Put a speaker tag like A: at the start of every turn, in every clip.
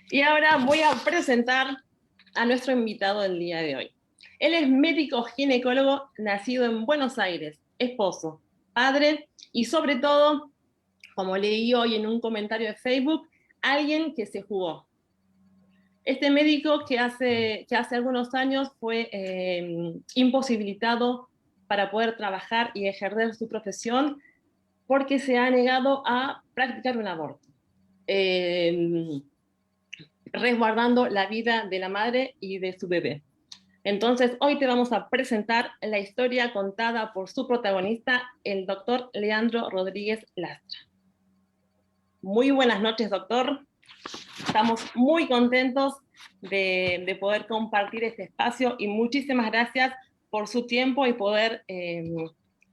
A: Y ahora voy a presentar a nuestro invitado del día de hoy. Él es médico ginecólogo nacido en Buenos Aires, esposo, padre y sobre todo, como leí hoy en un comentario de Facebook, alguien que se jugó. Este médico que hace algunos años fue imposibilitado para poder trabajar y ejercer su profesión porque se ha negado a practicar un aborto. Resguardando la vida de la madre y de su bebé. Entonces, hoy te vamos a presentar la historia contada por su protagonista, el doctor Leandro Rodríguez Lastra. Muy buenas noches, doctor. Estamos muy contentos de poder compartir este espacio y muchísimas gracias por su tiempo y poder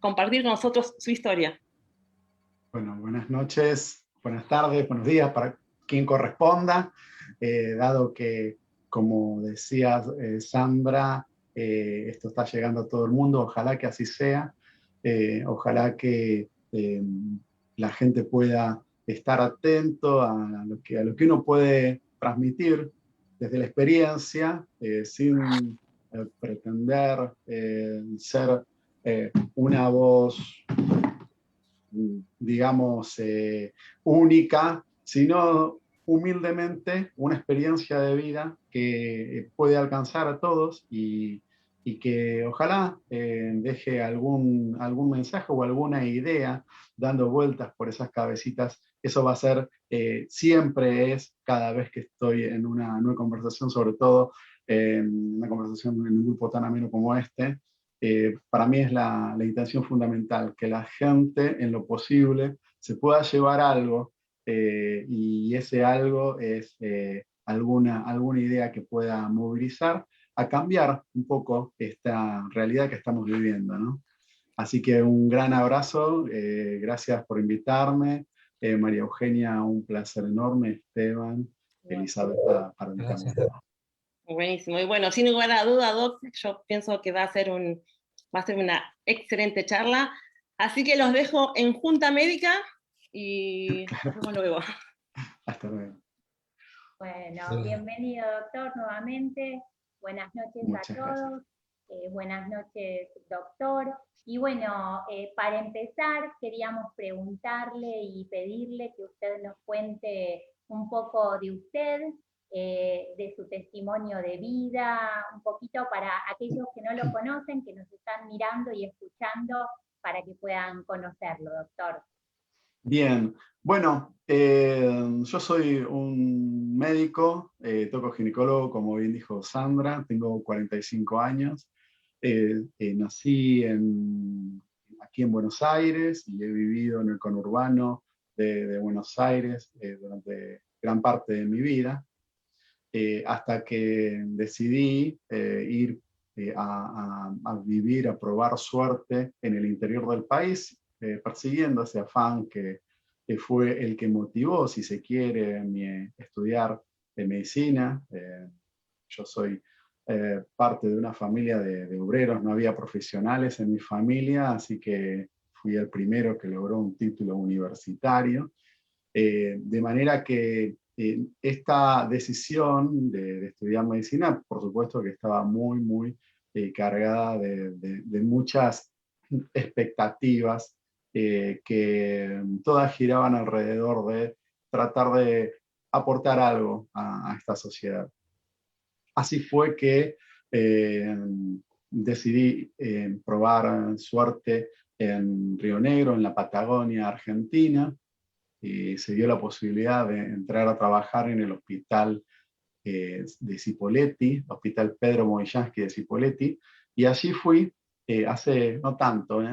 A: compartir con nosotros su historia.
B: Bueno, buenas noches, buenas tardes, buenos días para quien corresponda, dado que, como decía Sandra, esto está llegando a todo el mundo, ojalá que así sea, ojalá que la gente pueda estar atento a lo que uno puede transmitir desde la experiencia, sin pretender ser una voz, digamos, única, sino humildemente una experiencia de vida que puede alcanzar a todos y que ojalá deje algún mensaje o alguna idea dando vueltas por esas cabecitas. Eso va a ser, siempre es, cada vez que estoy en una conversación, sobre todo en una conversación en un grupo tan ameno como este. Para mí es la intención fundamental, que la gente en lo posible se pueda llevar algo, y ese algo es alguna idea que pueda movilizar a cambiar un poco esta realidad que estamos viviendo, ¿no? Así que un gran abrazo, gracias por invitarme. María Eugenia, un placer enorme. Esteban, Elizabeth, para mí también.
A: Buenísimo. Y bueno, sin lugar a duda, Doc, yo pienso que va a ser una excelente charla. Así que los dejo en Junta Médica y nos vemos luego.
B: Hasta luego.
C: Bueno, bienvenido doctor nuevamente. Buenas noches
B: Muchas
C: a todos. Buenas noches, doctor. Y bueno, para empezar, queríamos preguntarle y pedirle que usted nos cuente un poco de usted, de su testimonio de vida, un poquito para aquellos que no lo conocen, que nos están mirando y escuchando, para que puedan conocerlo, doctor.
B: Bien, bueno, yo soy un médico, toco ginecólogo, como bien dijo Sandra, tengo 45 años, nací aquí en Buenos Aires y he vivido en el conurbano de Buenos Aires durante gran parte de mi vida, hasta que decidí ir a vivir, a probar suerte en el interior del país, persiguiendo ese afán que fue el que motivó, si se quiere, mi estudiar medicina. Yo soy parte de una familia de obreros, no había profesionales en mi familia, así que fui el primero que logró un título universitario. De manera que esta decisión de estudiar medicina, por supuesto que estaba muy cargada de muchas expectativas, que todas giraban alrededor de tratar de aportar algo a esta sociedad. Así fue que decidí probar suerte en Río Negro, en la Patagonia Argentina, y se dio la posibilidad de entrar a trabajar en el hospital de Cipolletti, Hospital Pedro Moillansky de Cipolletti, y allí fui hace no tanto,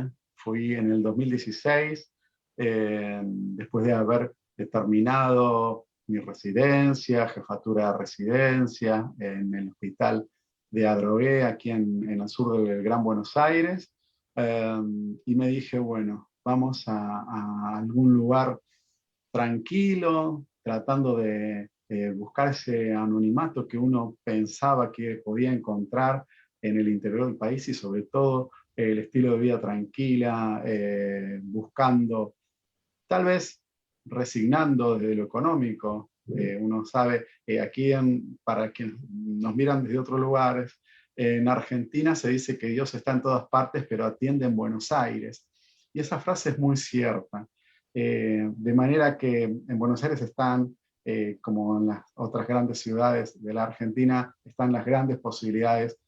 B: fui en el 2016, después de haber terminado mi residencia, jefatura de residencia, en el hospital de Adrogué, aquí en el sur del Gran Buenos Aires, y me dije, bueno, vamos a algún lugar tranquilo, tratando de buscar ese anonimato que uno pensaba que podía encontrar en el interior del país, y sobre todo el estilo de vida tranquila, buscando, tal vez resignando desde lo económico, Uno sabe, aquí para quienes nos miran desde otros lugares, en Argentina se dice que Dios está en todas partes, pero atiende en Buenos Aires. Y esa frase es muy cierta. De manera que en Buenos Aires están, como en las otras grandes ciudades de la Argentina, están las grandes posibilidades,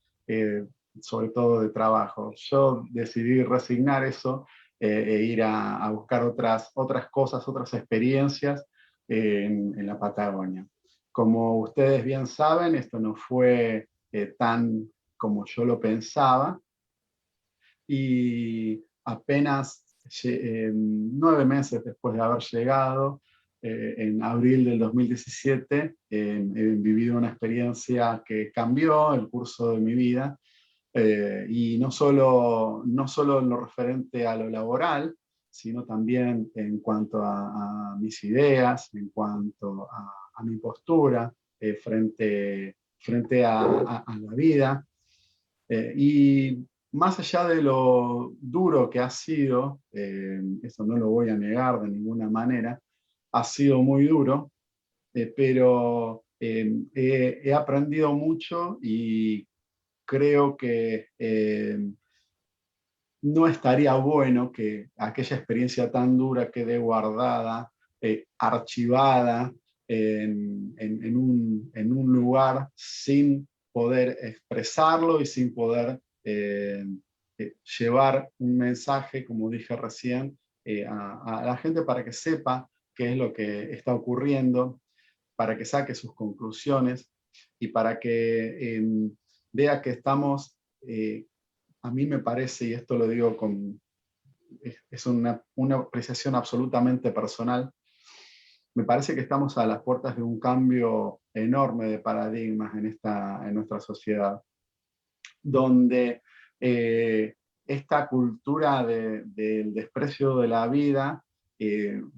B: sobre todo de trabajo. Yo decidí resignar eso e ir a buscar otras cosas, otras experiencias en la Patagonia. Como ustedes bien saben, esto no fue tan como yo lo pensaba, y apenas 9 meses después de haber llegado, en abril del 2017, he vivido una experiencia que cambió el curso de mi vida, y no solo en lo referente a lo laboral, sino también en cuanto a mis ideas, en cuanto a mi postura frente a la vida. Y más allá de lo duro que ha sido, eso no lo voy a negar de ninguna manera, ha sido muy duro, pero he aprendido mucho y creo que no estaría bueno que aquella experiencia tan dura quede guardada, archivada en un lugar sin poder expresarlo y sin poder llevar un mensaje, como dije recién, a la gente para que sepa qué es lo que está ocurriendo, para que saque sus conclusiones y para que vea que estamos, a mí me parece, y esto lo digo es una apreciación absolutamente personal, me parece que estamos a las puertas de un cambio enorme de paradigmas en nuestra sociedad, donde esta cultura del desprecio de la vida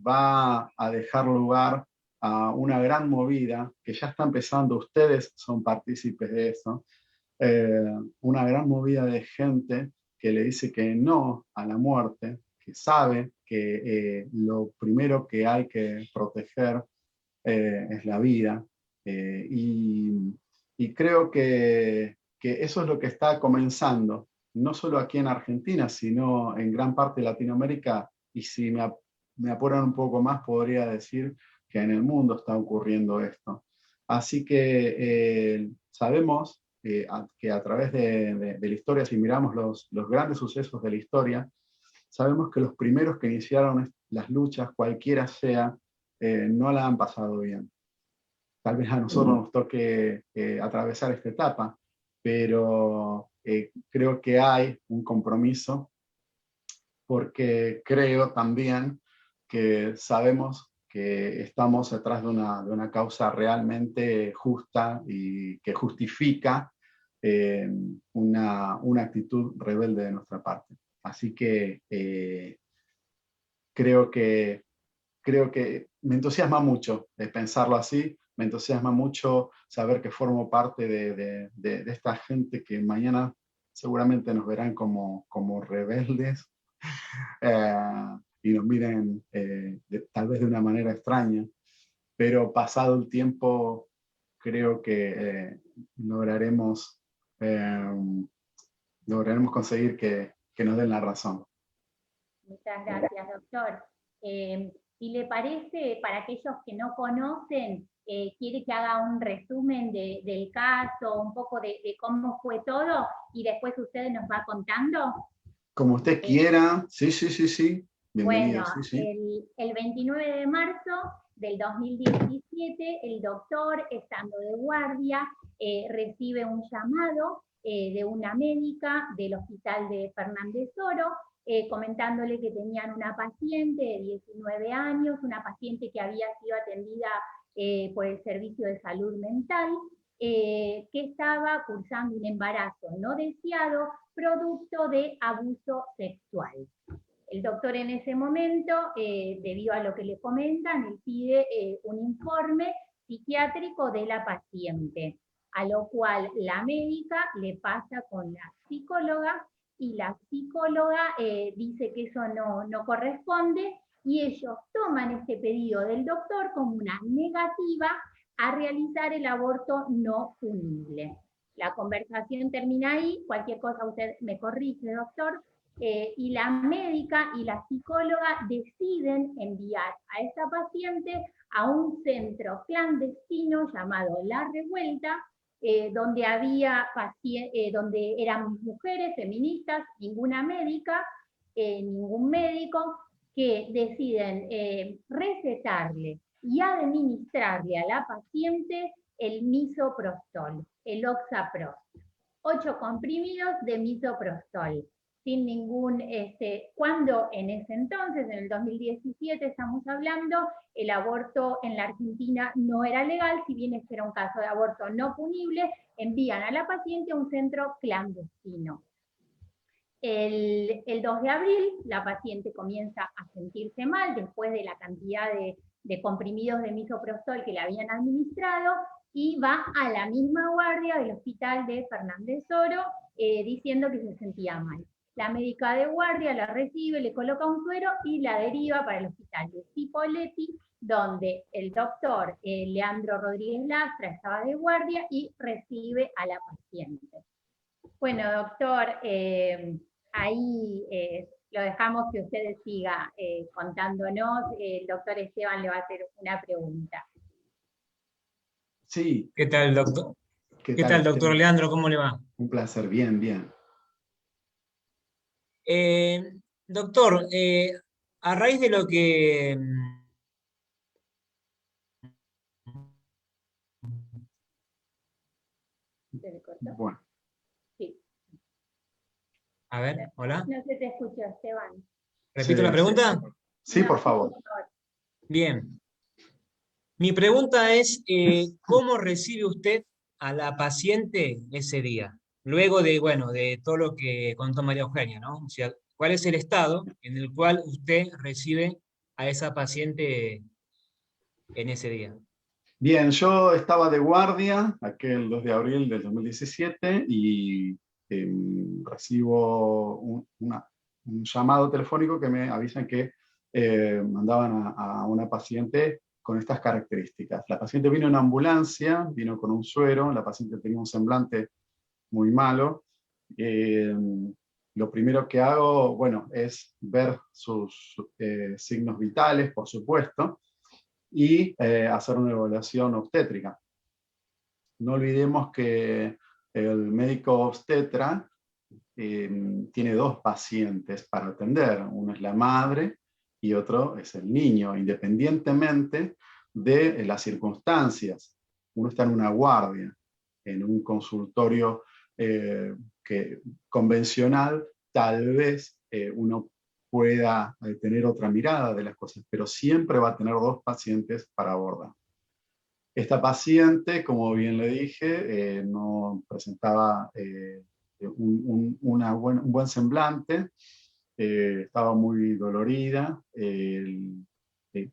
B: va a dejar lugar a una gran movida que ya está empezando, ustedes son partícipes de eso, una gran movida de gente que le dice que no a la muerte, que sabe que lo primero que hay que proteger es la vida. Y creo que eso es lo que está comenzando, no solo aquí en Argentina, sino en gran parte de Latinoamérica, y si me apuran un poco más, podría decir que en el mundo está ocurriendo esto. Así que sabemos que a través de la historia, si miramos los grandes sucesos de la historia, sabemos que los primeros que iniciaron las luchas, cualquiera sea, no la han pasado bien. Tal vez a nosotros nos toque atravesar esta etapa, pero creo que hay un compromiso, porque creo también que sabemos que estamos detrás de una causa realmente justa y que justifica una actitud rebelde de nuestra parte. Así que creo que me entusiasma mucho pensarlo así, me entusiasma mucho saber que formo parte de esta gente que mañana seguramente nos verán como rebeldes, y nos miren tal vez de una manera extraña, pero pasado el tiempo creo que lograremos, conseguir que nos den la razón.
C: Muchas gracias, doctor. Si le parece, para aquellos que no conocen, quiere que haga un resumen del caso, un poco de cómo fue todo, y después usted nos va contando.
B: Como usted quiera, sí. Bienvenido,
C: Bueno,
B: sí.
C: El 29 de marzo del 2017, el doctor, estando de guardia, recibe un llamado de una médica del hospital de Fernández Oro, comentándole que tenían una paciente de 19 años, una paciente que había sido atendida por el Servicio de Salud Mental, que estaba cursando un embarazo no deseado producto de abuso sexual. El doctor en ese momento, debido a lo que le comentan, él pide un informe psiquiátrico de la paciente, a lo cual la médica le pasa con la psicóloga, y la psicóloga dice que eso no corresponde, y ellos toman este pedido del doctor como una negativa a realizar el aborto no punible. La conversación termina ahí, cualquier cosa usted me corrige, doctor, y la médica y la psicóloga deciden enviar a esta paciente a un centro clandestino llamado La Revuelta, donde donde eran mujeres feministas, ninguna médica, ningún médico, que deciden recetarle y administrarle a la paciente el misoprostol, el Oxaprost. 8 comprimidos de misoprostol, sin ningún, cuando en ese entonces, en el 2017 estamos hablando, el aborto en la Argentina no era legal, si bien este era un caso de aborto no punible, envían a la paciente a un centro clandestino. El 2 de abril la paciente comienza a sentirse mal después de la cantidad de comprimidos de misoprostol que le habían administrado, y va a la misma guardia del hospital de Fernández Oro diciendo que se sentía mal. La médica de guardia la recibe, le coloca un suero y la deriva para el hospital de Cipolletti, donde el doctor Leandro Rodríguez Lastra estaba de guardia y recibe a la paciente. Bueno, doctor, ahí lo dejamos que usted siga contándonos. El doctor Esteban le va a hacer una pregunta.
B: Sí.
D: ¿Qué tal, doctor?
B: ¿Qué
D: tal, doctor
B: Esteban?
D: Leandro? ¿Cómo le va?
B: Un placer, bien, bien.
D: Doctor, a raíz de lo que...
C: ¿Se le cortó?
B: Bueno.
C: Sí.
D: A ver, hola.
C: No se te escuchó, Esteban.
D: ¿Repito
B: Sí,
D: la pregunta?
B: Sí, por favor.
D: Bien. Mi pregunta es, ¿cómo recibe usted a la paciente ese día? Luego de, bueno, de todo lo que contó María Eugenia, ¿no? O sea, ¿cuál es el estado en el cual usted recibe a esa paciente en ese día?
B: Bien, yo estaba de guardia aquel 2 de abril del 2017 y recibo un llamado telefónico que me avisan que mandaban a una paciente con estas características. La paciente vino en ambulancia, vino con un suero, la paciente tenía un semblante muy malo. Lo primero que hago, bueno, es ver sus signos vitales, por supuesto, y hacer una evaluación obstétrica. No olvidemos que el médico obstetra tiene 2 pacientes para atender. Uno es la madre y otro es el niño, independientemente de las circunstancias. Uno está en una guardia, en un consultorio convencional, tal vez uno pueda tener otra mirada de las cosas, pero siempre va a tener 2 pacientes para abordar. Esta paciente, como bien le dije, no presentaba un buen semblante, estaba muy dolorida.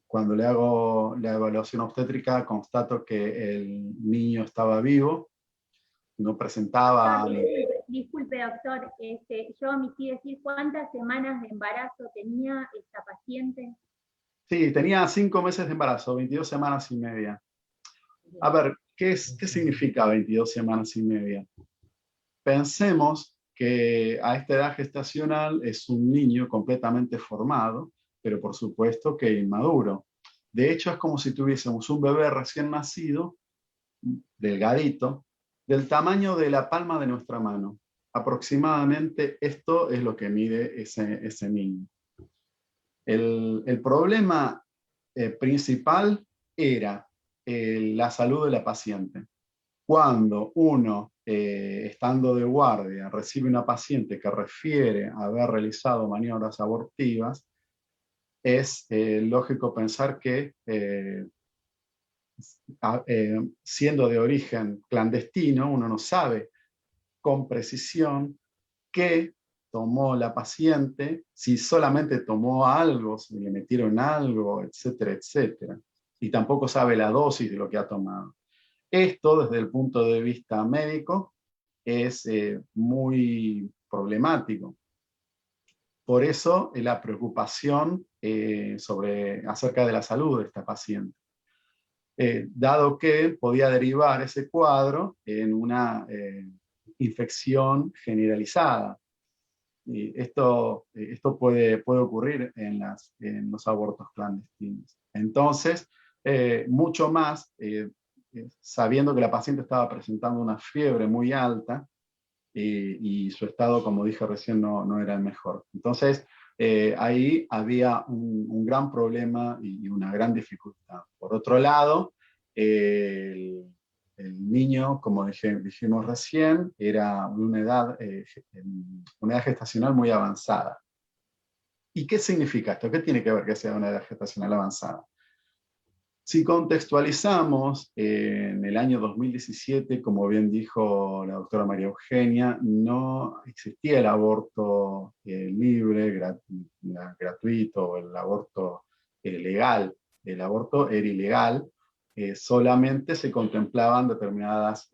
B: Cuando le hago la evaluación obstétrica, constato que el niño estaba vivo, no presentaba...
C: Disculpe, doctor, yo omití decir cuántas semanas de embarazo tenía esta paciente.
B: Sí, tenía 5 meses de embarazo, 22 semanas y media. A ver, ¿qué significa 22 semanas y media? Pensemos que a esta edad gestacional es un niño completamente formado, pero por supuesto que inmaduro. De hecho, es como si tuviésemos un bebé recién nacido, delgadito, del tamaño de la palma de nuestra mano. Aproximadamente esto es lo que mide ese niño. El problema principal era la salud de la paciente. Cuando uno, estando de guardia, recibe una paciente que refiere haber realizado maniobras abortivas, es lógico pensar que siendo de origen clandestino, uno no sabe con precisión qué tomó la paciente, si solamente tomó algo, si le metieron algo, etcétera, etcétera. Y tampoco sabe la dosis de lo que ha tomado. Esto, desde el punto de vista médico, es muy problemático. Por eso la preocupación acerca de la salud de esta paciente. Dado que podía derivar ese cuadro en una infección generalizada. Y esto puede ocurrir en los abortos clandestinos. Entonces, mucho más, sabiendo que la paciente estaba presentando una fiebre muy alta y su estado, como dije recién, no era el mejor. Entonces, ahí había un gran problema y una gran dificultad. Por otro lado, el niño, como dijimos recién, era una edad gestacional muy avanzada. ¿Y qué significa esto? ¿Qué tiene que ver que sea una edad gestacional avanzada? Si contextualizamos, en el año 2017, como bien dijo la doctora María Eugenia, no existía el aborto libre, gratuito, o el aborto legal. El aborto era ilegal, solamente se contemplaban determinadas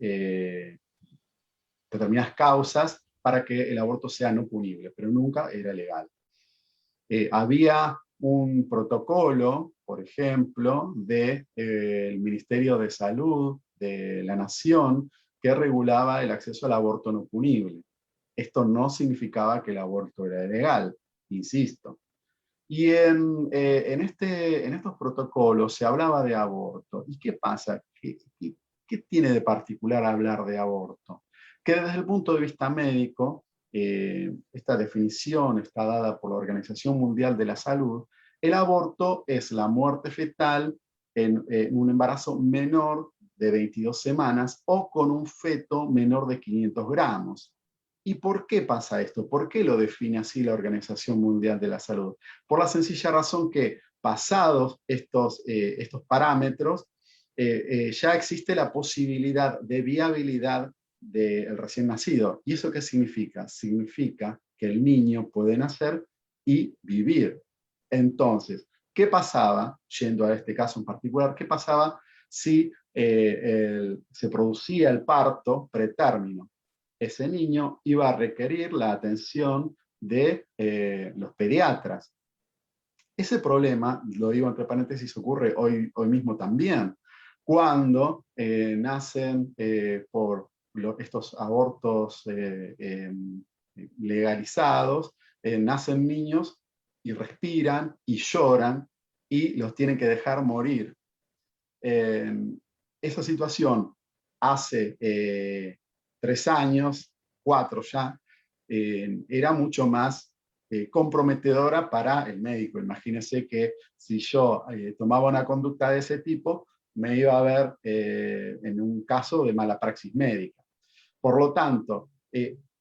B: causas para que el aborto sea no punible, pero nunca era legal. Había un protocolo, por ejemplo, del Ministerio de Salud de la Nación que regulaba el acceso al aborto no punible. Esto no significaba que el aborto era ilegal, insisto. Y en estos protocolos se hablaba de aborto. ¿Y qué pasa? ¿Qué tiene de particular hablar de aborto? Que desde el punto de vista médico, esta definición está dada por la Organización Mundial de la Salud, el aborto es la muerte fetal en un embarazo menor de 22 semanas o con un feto menor de 500 gramos. ¿Y por qué pasa esto? ¿Por qué lo define así la Organización Mundial de la Salud? Por la sencilla razón que, pasados estos parámetros, ya existe la posibilidad de viabilidad del recién nacido. ¿Y eso qué significa? Significa que el niño puede nacer y vivir. Entonces, ¿qué pasaba, yendo a este caso en particular, qué pasaba si se producía el parto pretérmino? Ese niño iba a requerir la atención de los pediatras. Ese problema, lo digo entre paréntesis, ocurre hoy mismo también, cuando nacen por estos abortos legalizados, nacen niños y respiran y lloran y los tienen que dejar morir. Esa situación hace 3 años, 4 ya, era mucho más comprometedora para el médico. Imagínense que si yo tomaba una conducta de ese tipo, me iba a ver en un caso de mala praxis médica. Por lo tanto,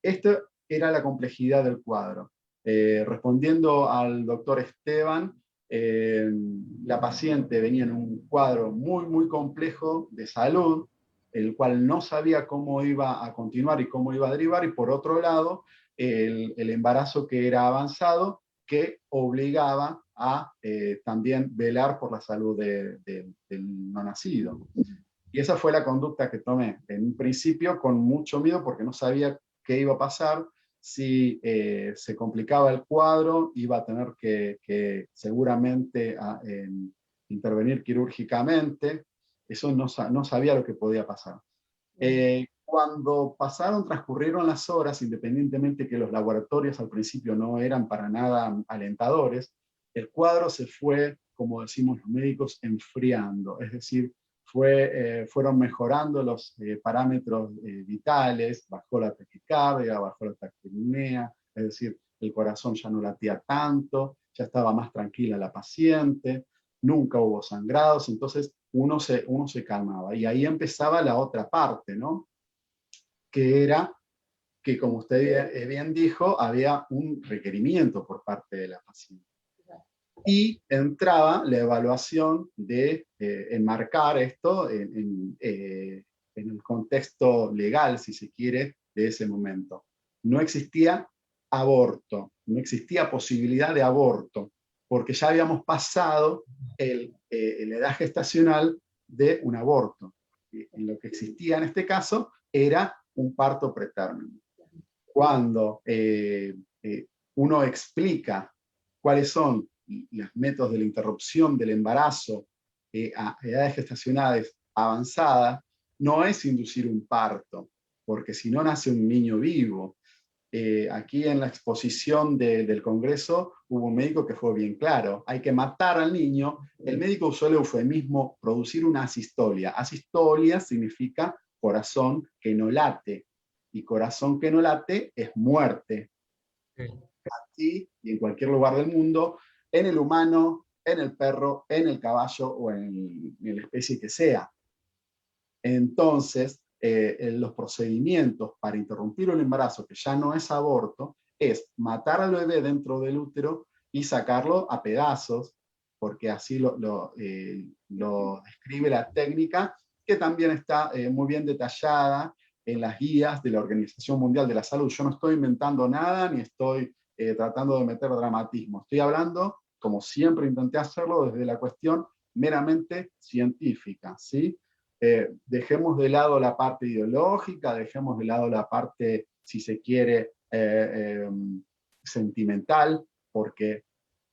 B: esta era la complejidad del cuadro. Respondiendo al doctor Esteban, la paciente venía en un cuadro muy complejo de salud, el cual no sabía cómo iba a continuar y cómo iba a derivar, y por otro lado, el embarazo que era avanzado, que obligaba a también velar por la salud del no nacido. Y esa fue la conducta que tomé, en un principio con mucho miedo porque no sabía qué iba a pasar. Si se complicaba el cuadro, iba a tener que seguramente intervenir quirúrgicamente. Eso no sabía lo que podía pasar. Cuando transcurrieron las horas, independientemente que los laboratorios al principio no eran para nada alentadores, el cuadro se fue, como decimos los médicos, enfriando. Es decir, fueron mejorando los parámetros vitales, bajó la taquicardia, bajó la taquipnea, es decir, el corazón ya no latía tanto, ya estaba más tranquila la paciente, nunca hubo sangrados, entonces uno se calmaba. Y ahí empezaba la otra parte, ¿no? Que era que, como usted bien dijo, había un requerimiento por parte de la paciente. Y entraba la evaluación de enmarcar esto en el contexto legal, si se quiere, de ese momento. No existía aborto, no existía posibilidad de aborto, porque ya habíamos pasado la edad gestacional de un aborto. En lo que existía en este caso era un parto pretérmino. Cuando uno explica cuáles son los métodos de la interrupción del embarazo a edades gestacionales avanzadas, no es inducir un parto, porque si no nace un niño vivo. Aquí en la exposición del Congreso hubo un médico que fue bien claro, hay que matar al niño. El médico usó el eufemismo producir una asistolia. Asistolia significa corazón que no late, y corazón que no late es muerte. Aquí y en cualquier lugar del mundo, en el humano, en el perro, en el caballo o en la especie que sea. Entonces, los procedimientos para interrumpir un embarazo que ya no es aborto es matar al bebé dentro del útero y sacarlo a pedazos, porque así lo describe la técnica, que también está muy bien detallada en las guías de la Organización Mundial de la Salud. Yo no estoy inventando nada, ni estoy tratando de meter dramatismo. Estoy hablando, como siempre intenté hacerlo, desde la cuestión meramente científica, ¿sí? Dejemos de lado la parte ideológica, dejemos de lado la parte, si se quiere, sentimental, porque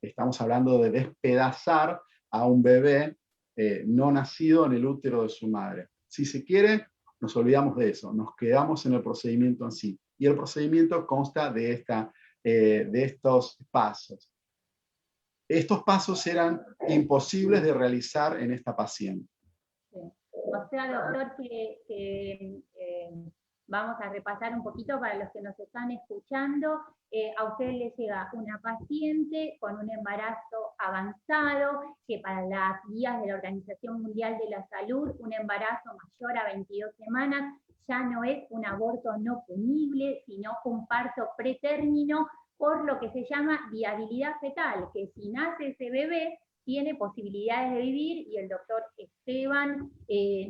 B: estamos hablando de despedazar a un bebé no nacido en el útero de su madre. Si se quiere, nos olvidamos de eso, nos quedamos en el procedimiento en sí. Y el procedimiento consta de estos pasos. Estos pasos eran imposibles de realizar en esta paciente.
C: O sea, doctor, que vamos a repasar un poquito para los que nos están escuchando. A usted le llega una paciente con un embarazo avanzado, que para las guías de la Organización Mundial de la Salud, un embarazo mayor a 22 semanas ya no es un aborto no punible, sino un parto pretérmino, por lo que se llama viabilidad fetal, que si nace ese bebé, tiene posibilidades de vivir, y el doctor Esteban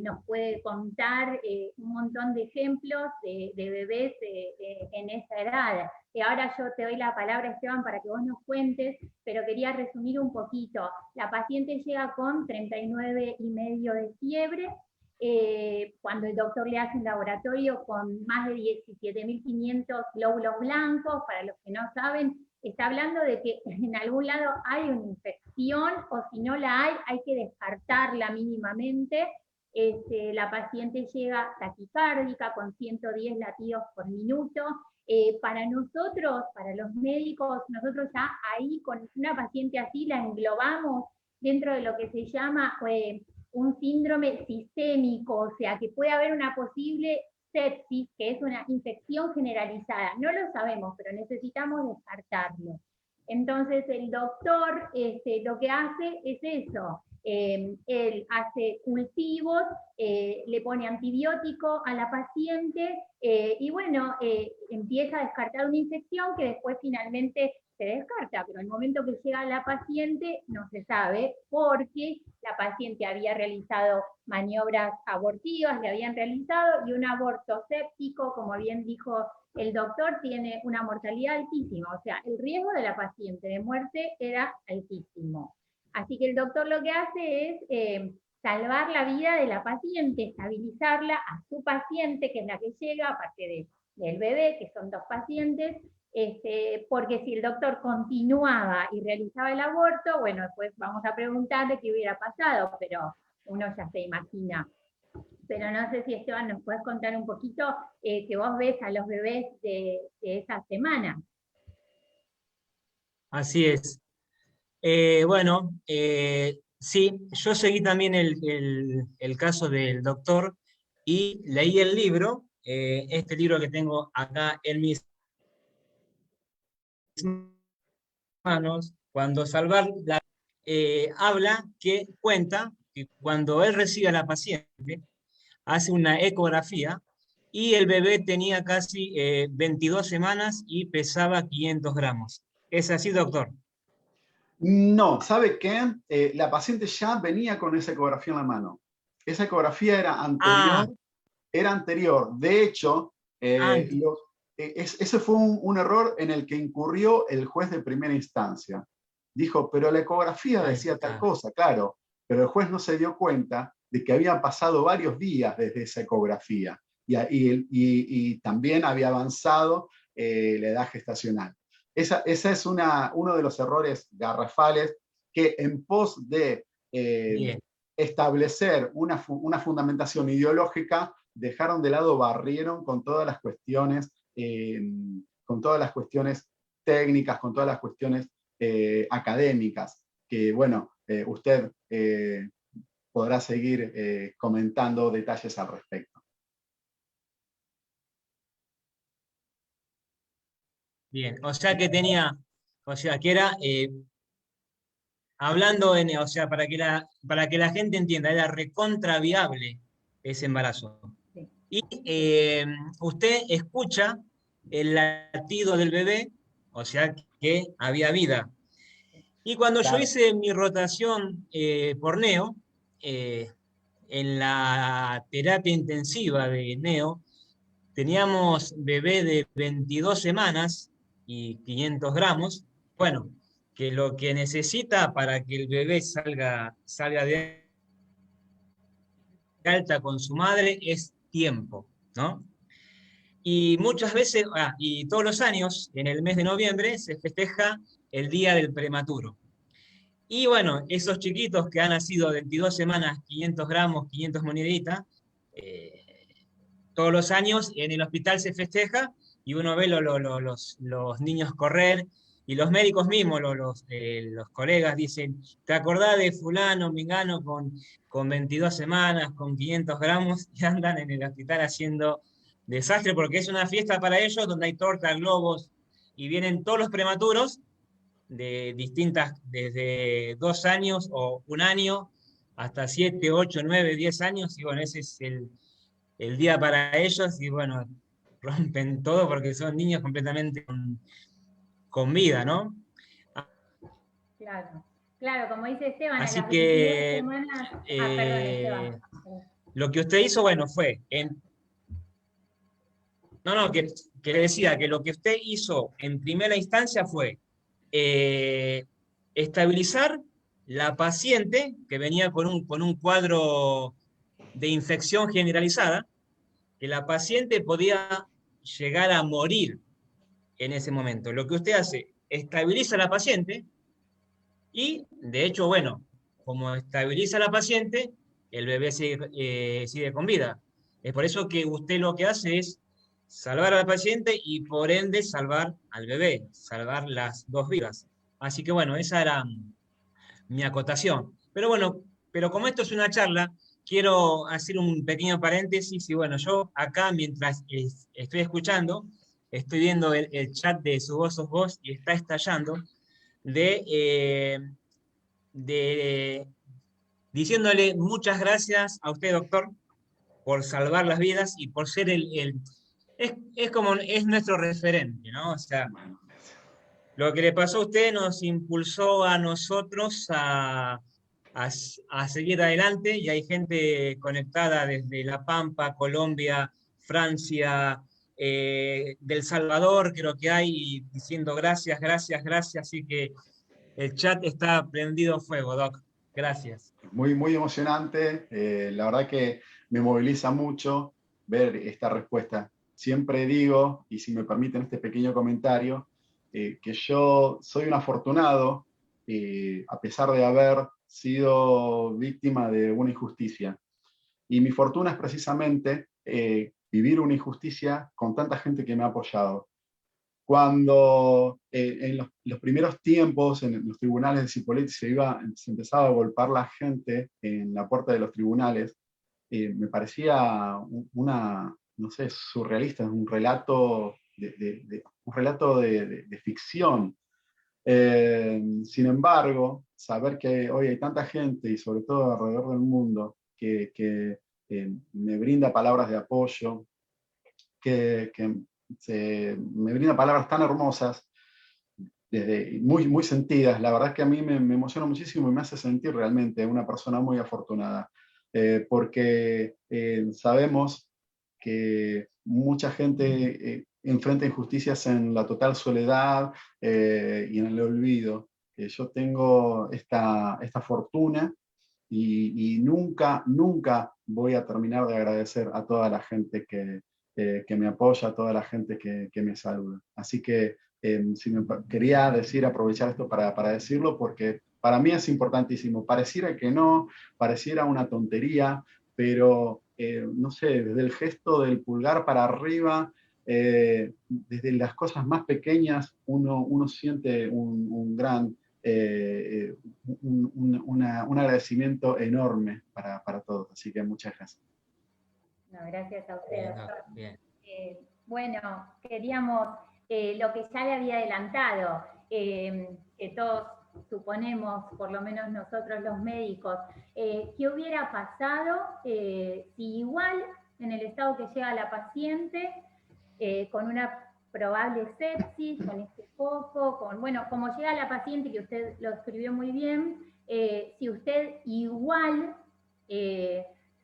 C: nos puede contar un montón de ejemplos de bebés en esa edad. Ahora yo te doy la palabra, Esteban, para que vos nos cuentes, pero quería resumir un poquito. La paciente llega con 39,5 de fiebre, cuando el doctor le hace un laboratorio con más de 17.500 glóbulos blancos. Para los que no saben, está hablando de que en algún lado hay una infección, o si no la hay que descartarla mínimamente. La paciente llega taquicárdica con 110 latidos por minuto. Para nosotros, para los médicos, nosotros ya ahí con una paciente así la englobamos dentro de lo que se llama un síndrome sistémico, o sea que puede haber una posible sepsis, que es una infección generalizada. No lo sabemos, pero necesitamos descartarlo. Entonces el doctor lo que hace es eso. Él hace cultivos, le pone antibiótico a la paciente y bueno, empieza a descartar una infección que después finalmente se descarta, pero el momento que llega la paciente no se sabe, porque la paciente había realizado maniobras abortivas, le habían realizado, y un aborto séptico, como bien dijo el doctor, tiene una mortalidad altísima, o sea, el riesgo de la paciente de muerte era altísimo. Así que el doctor lo que hace es salvar la vida de la paciente, estabilizarla a su paciente, que es la que llega, aparte del bebé, que son 2 pacientes, porque si el doctor continuaba y realizaba el aborto, bueno, después vamos a preguntarle qué hubiera pasado, pero uno ya se imagina. Pero no sé si, Esteban, nos puedes contar un poquito que vos ves a los bebés de esa semana.
D: Así es. Bueno, sí, yo seguí también el caso del doctor y leí el libro, este libro que tengo acá en mis manos, Cuando salvar la... habla, que cuenta que cuando él recibe a la paciente, hace una ecografía y el bebé tenía casi 22 semanas y pesaba 500 gramos. ¿Es así, doctor?
B: No, ¿sabe qué? La paciente ya venía con esa ecografía en la mano. Esa ecografía era anterior. De hecho, ese fue un error en el que incurrió el juez de primera instancia. Dijo, pero la ecografía decía tal cosa, claro, pero el juez no se dio cuenta de que habían pasado varios días desde esa ecografía y también había avanzado la edad gestacional. ese es uno de los errores garrafales que en pos de establecer una fundamentación ideológica, dejaron de lado, barrieron con todas las cuestiones técnicas, con todas las cuestiones académicas, que bueno, usted podrá seguir comentando detalles al respecto.
D: Bien, o sea que tenía, o sea que era, hablando, o sea, para que la gente entienda, era recontra viable ese embarazo.
C: Sí.
D: Y usted escucha el latido del bebé, o sea que había vida. Y cuando yo
B: Claro.
D: hice mi rotación por neo, en la terapia intensiva de neo, teníamos bebé de 22 semanas y 500 gramos. Bueno, que lo que necesita para que el bebé salga de alta con su madre es tiempo, ¿no? Y muchas veces, y todos los años, en el mes de noviembre, se festeja el Día del Prematuro. Y bueno, esos chiquitos que han nacido de 22 semanas, 500 gramos, 500 moneditas, todos los años en el hospital se festeja y uno ve los niños correr y los médicos mismos, los colegas dicen, ¿te acordás de fulano, mingano con 22 semanas, con 500 gramos? Y andan en el hospital haciendo desastre porque es una fiesta para ellos donde hay torta, globos y vienen todos los prematuros de distintas, desde 2 años o 1 año hasta 7, 8, 9, 10 años, y bueno, ese es el día para ellos, y bueno, rompen todo porque son niños completamente con vida, ¿no?
C: Claro, claro, como dice Esteban,
D: Así
C: a las 22
D: que
C: semanas... perdón, Esteban.
D: lo que usted hizo, bueno, fue... que le decía que lo que usted hizo en primera instancia fue estabilizar la paciente que venía con un cuadro de infección generalizada, que la paciente podía llegar a morir en ese momento. Lo que usted hace, estabiliza a la paciente y, de hecho, bueno, como estabiliza a la paciente, el bebé sigue con vida. Es por eso que usted lo que hace es salvar a la paciente y, por ende, salvar al bebé, salvar las dos vidas. Así que, bueno, esa era mi acotación. Pero bueno, pero como esto es una charla, quiero hacer un pequeño paréntesis y bueno, yo acá mientras estoy escuchando, estoy viendo el chat de Su Voz Sos Vos y está estallando de diciéndole muchas gracias a usted, doctor, por salvar las vidas y por ser es como, es nuestro referente, ¿no? O sea, lo que le pasó a usted nos impulsó a nosotros a seguir adelante, y hay gente conectada desde La Pampa, Colombia, Francia, del Salvador, creo que hay, diciendo gracias, gracias, gracias, así que el chat está prendido fuego, Doc. Gracias.
B: Muy, muy emocionante, la verdad que me moviliza mucho ver esta respuesta. Siempre digo, y si me permiten este pequeño comentario, que yo soy un afortunado, a pesar de haber sido víctima de una injusticia. Y mi fortuna es precisamente vivir una injusticia con tanta gente que me ha apoyado. Cuando en los primeros tiempos en los tribunales de Cipolletti se empezaba a golpear la gente en la puerta de los tribunales, me parecía no sé, surrealista, un relato de ficción. Sin embargo, saber que hoy hay tanta gente, y sobre todo alrededor del mundo, que me brinda palabras de apoyo, que me brinda palabras tan hermosas, muy, muy sentidas. La verdad es que a mí me emociona muchísimo y me hace sentir realmente una persona muy afortunada, porque sabemos que mucha gente enfrenta injusticias en la total soledad y en el olvido. Yo tengo esta fortuna y nunca, nunca voy a terminar de agradecer a toda la gente que me apoya, a toda la gente que me saluda. Así que quería aprovechar esto para decirlo, porque para mí es importantísimo. Pareciera que no, pareciera una tontería, pero no sé, desde el gesto del pulgar para arriba, desde las cosas más pequeñas, uno siente un gran, un agradecimiento enorme para todos. Así que muchas gracias.
C: No, gracias a usted,
D: Bien,
C: doctor.
D: bien.
C: Bueno, queríamos, lo que ya le había adelantado, que todos suponemos, por lo menos nosotros los médicos, ¿qué hubiera pasado si igual en el estado que llega la paciente, con una probable sepsis, con este foco, bueno, como llega la paciente, que usted lo escribió muy bien, si usted igual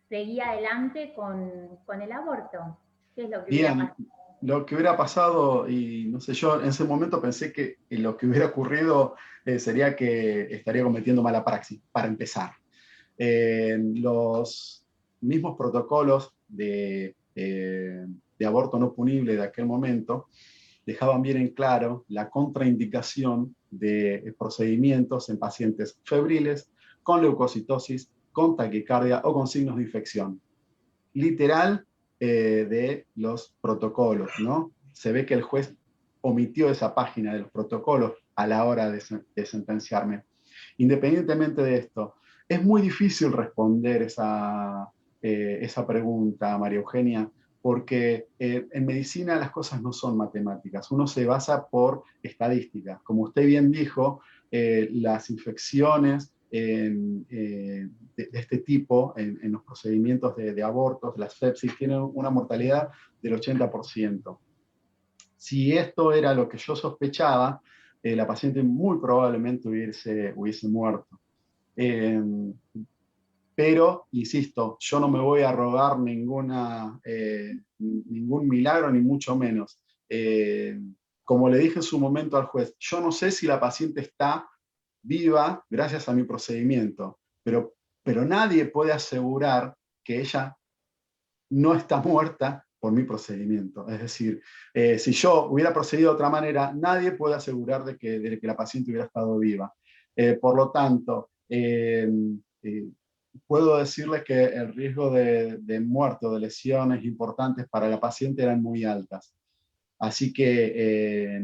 C: seguía adelante con el aborto? ¿Qué es lo que hubiera
B: Bien,
C: pasado?
B: lo que hubiera pasado, y no sé, yo en ese momento pensé que lo que hubiera ocurrido sería que estaría cometiendo mala praxis, para empezar. Los mismos protocolos de aborto no punible de aquel momento dejaban bien en claro la contraindicación de procedimientos en pacientes febriles, con leucocitosis, con taquicardia o con signos de infección. Literal de los protocolos, ¿no? Se ve que el juez omitió esa página de los protocolos a la hora de sentenciarme. Independientemente de esto, es muy difícil responder esa pregunta, María Eugenia, porque en medicina las cosas no son matemáticas, uno se basa por estadísticas. Como usted bien dijo, las infecciones de este tipo en los procedimientos de abortos, las sepsis, tienen una mortalidad del 80%. Si esto era lo que yo sospechaba, la paciente muy probablemente hubiese muerto. Pero, insisto, yo no me voy a rogar ningún milagro, ni mucho menos. Como le dije en su momento al juez, yo no sé si la paciente está viva gracias a mi procedimiento, pero nadie puede asegurar que ella no está muerta por mi procedimiento. Es decir, si yo hubiera procedido de otra manera, nadie puede asegurar de que la paciente hubiera estado viva. Por lo tanto, puedo decirles que el riesgo de muerte o de lesiones importantes para la paciente eran muy altas. Así que,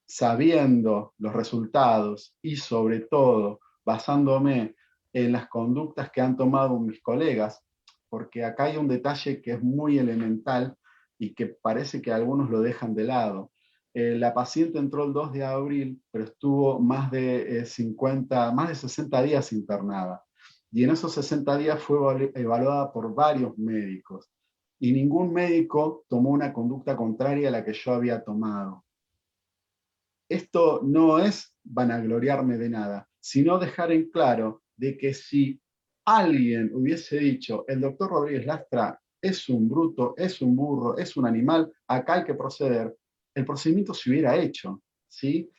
B: sabiendo los resultados y sobre todo basándome en las conductas que han tomado mis colegas, porque acá hay un detalle que es muy elemental y que parece que algunos lo dejan de lado. La paciente entró el 2 de abril, pero estuvo más de 60 días internada. Y en esos 60 días fue evaluada por varios médicos. Y ningún médico tomó una conducta contraria a la que yo había tomado. Esto no es vanagloriarme de nada, sino dejar en claro de que si alguien hubiese dicho, el doctor Rodríguez Lastra es un bruto, es un burro, es un animal, acá hay que proceder, el procedimiento se hubiera hecho, ¿sí?